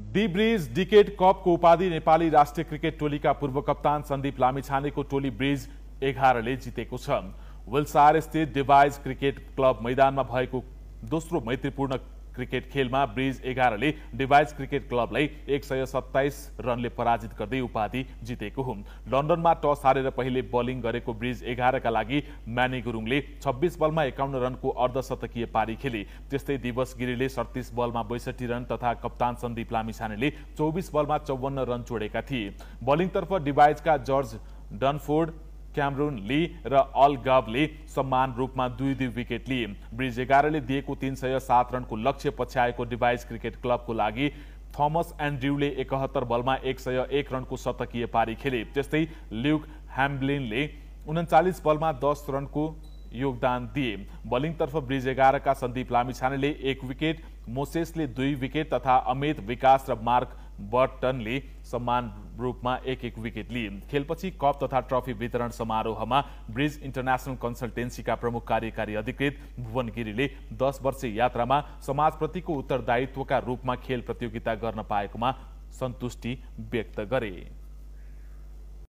D bridge decade कपको उपाधि नेपाली राष्ट्रिय क्रिकेट टोलीका पूर्व कप्तान सन्दीप लामिछानेको टोली ब्रिज 11ले जितेको छ। विल्सार स्थित डिभाइस क्रिकेट क्लब मैदानमा भएको दोस्रो मैत्रीपूर्ण क्रिकेट खेलमा ब्रिज 11ले डिभाइस क्रिकेट क्लबलाई 127 रनले पराजित गर्दै उपाधि जितेको हो। लन्डनमा टस हारेर पहिले बलिङ गरेको ब्रिज 11 का लागि म्यानी गुरुङले 26 बलमा 51 रनको अर्धशतकीय पारी खेले। त्यस्तै दिवस गिरीले 37 बलमा 62 रन तथा कप्तान सन्दीप लामिछानेले 24 बलमा 54 रन जोडेका थिए। बलिङतर्फ डिभाइसका जर्ज डनफोर्ड, क्यामरुन ली र अल गबले समान रूपमा 2-2 विकेट लिए। ब्रिज 11ले दिएको 307 रनको लक्ष्य पछ्याएको डिभाइस क्रिकेट क्लबको लागि थोमस एन्ड्र्यूले 71 बलमा 101 रनको शतकीय पारी खेले। त्यस्तै ल्युक ह्याम्ब्लिनले 39 बलमा 10 रनको योगदान दिए। बलिङतर्फ ब्रिज 11 का सन्दीप लामिछानेले 1 विकेट, मोसेसले 2 विकेट तथा अमित विकास र मार्क बर्टनले समान रूपमा 1-1 विकेट लिए। खेलपछि कप तथा ट्रफी वितरण समारोहमा ब्रिज इन्टरनेशनल कन्सल्टेन्सीका प्रमुख कार्यकारी अधिकृत भुवन गिरीले 10 वर्षे यात्रामा समाजप्रतिको उत्तरदायित्वका रूपमा खेल प्रतियोगिता गर्न पाएकोमा सन्तुष्टि व्यक्त गरे।